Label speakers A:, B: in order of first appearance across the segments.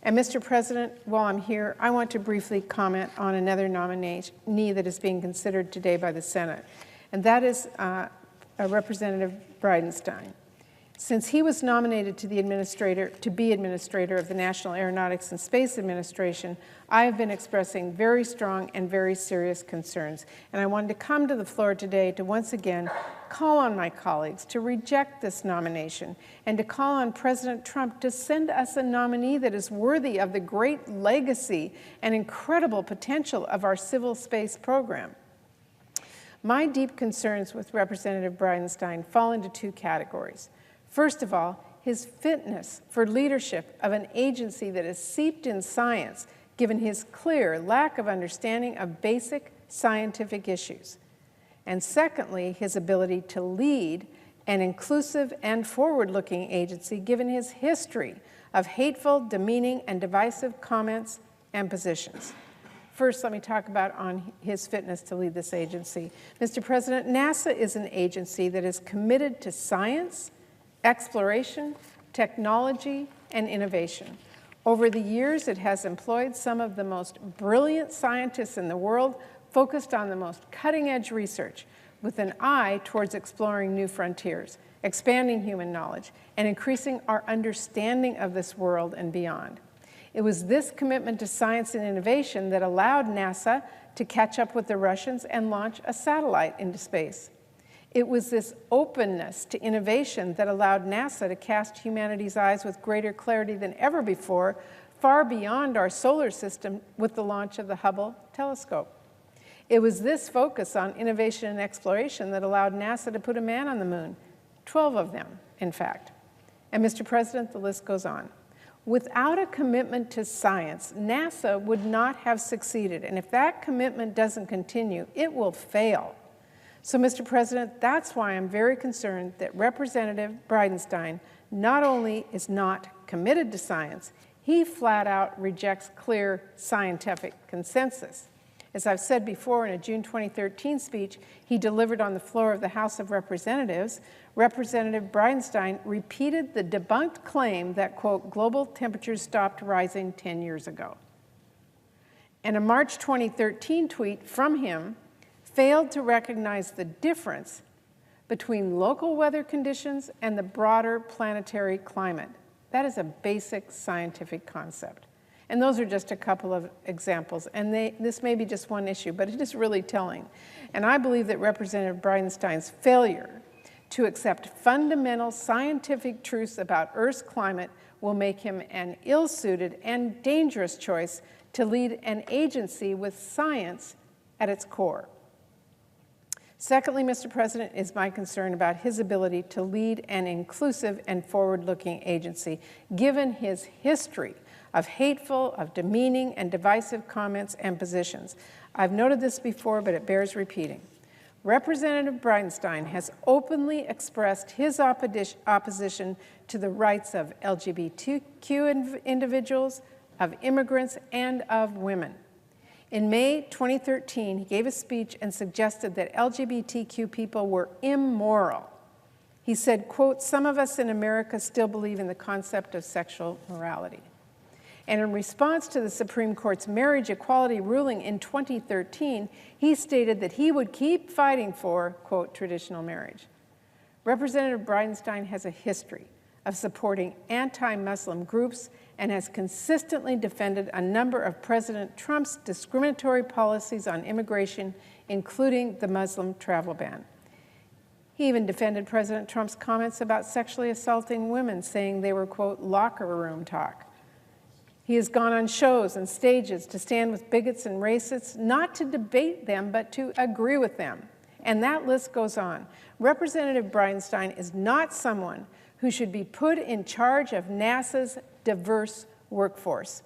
A: And Mr. President, while I'm here, I want to briefly comment on another nominee that is being considered today by the Senate, and that is Representative Bridenstine. Since he was nominated to be administrator of the National Aeronautics and Space Administration, I have been expressing very strong and very serious concerns. And I wanted to come to the floor today to once again call on my colleagues to reject this nomination and to call on President Trump to send us a nominee that is worthy of the great legacy and incredible potential of our civil space program. My deep concerns with Representative Bridenstine fall into two categories. First of all, his fitness for leadership of an agency that is steeped in science, given his clear lack of understanding of basic scientific issues. And secondly, his ability to lead an inclusive and forward-looking agency, given his history of hateful, demeaning, and divisive comments and positions. First, let me talk about on his fitness to lead this agency. Mr. President, NASA is an agency that is committed to science, exploration, technology, and innovation. Over the years, it has employed some of the most brilliant scientists in the world, focused on the most cutting-edge research, with an eye towards exploring new frontiers, expanding human knowledge, and increasing our understanding of this world and beyond. It was this commitment to science and innovation that allowed NASA to catch up with the Russians and launch a satellite into space. It was this openness to innovation that allowed NASA to cast humanity's eyes with greater clarity than ever before, far beyond our solar system, with the launch of the Hubble telescope. It was this focus on innovation and exploration that allowed NASA to put a man on the moon, 12 of them, in fact. And Mr. President, the list goes on. Without a commitment to science, NASA would not have succeeded. And if that commitment doesn't continue, it will fail. So, Mr. President, that's why I'm very concerned that Representative Bridenstine not only is not committed to science, he flat out rejects clear scientific consensus. As I've said before, in a June 2013 speech he delivered on the floor of the House of Representatives, Representative Bridenstine repeated the debunked claim that, quote, global temperatures stopped rising 10 years ago. And a March 2013 tweet from him failed to recognize the difference between local weather conditions and the broader planetary climate. That is a basic scientific concept. And those are just a couple of examples. And this may be just one issue, but it is really telling. And I believe that Representative Bridenstine's failure to accept fundamental scientific truths about Earth's climate will make him an ill-suited and dangerous choice to lead an agency with science at its core. Secondly, Mr. President, is my concern about his ability to lead an inclusive and forward-looking agency, given his history of hateful, of demeaning, and divisive comments and positions. I've noted this before, but it bears repeating. Representative Bridenstine has openly expressed his opposition to the rights of LGBTQ individuals, of immigrants, and of women. In May 2013, he gave a speech and suggested that LGBTQ people were immoral. He said, quote, some of us in America still believe in the concept of sexual morality. And in response to the Supreme Court's marriage equality ruling in 2013, he stated that he would keep fighting for, quote, traditional marriage. Representative Bridenstine has a history of supporting anti-Muslim groups and has consistently defended a number of President Trump's discriminatory policies on immigration, including the Muslim travel ban. He even defended President Trump's comments about sexually assaulting women, saying they were, quote, locker room talk. He has gone on shows and stages to stand with bigots and racists, not to debate them, but to agree with them. And that list goes on. Representative Bridenstine is not someone who should be put in charge of NASA's diverse workforce.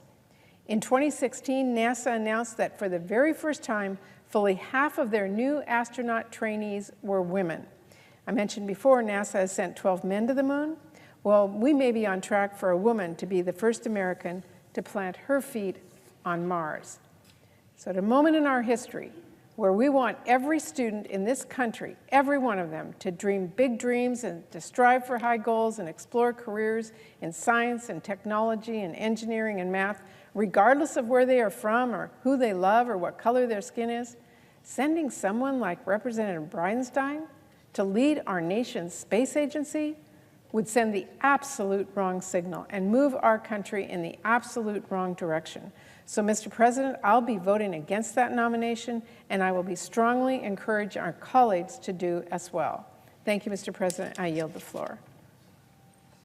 A: In 2016, NASA announced that for the very first time, fully half of their new astronaut trainees were women. I mentioned before, NASA has sent 12 men to the moon. Well, we may be on track for a woman to be the first American to plant her feet on Mars. So at a moment in our history where we want every student in this country, every one of them, to dream big dreams and to strive for high goals and explore careers in science and technology and engineering and math, regardless of where they are from or who they love or what color their skin is, sending someone like Representative Bridenstine to lead our nation's space agency would send the absolute wrong signal and move our country in the absolute wrong direction. So, Mr. President, I'll be voting against that nomination, and I will be strongly encourage our colleagues to do as well. Thank you, Mr. President. I yield the floor.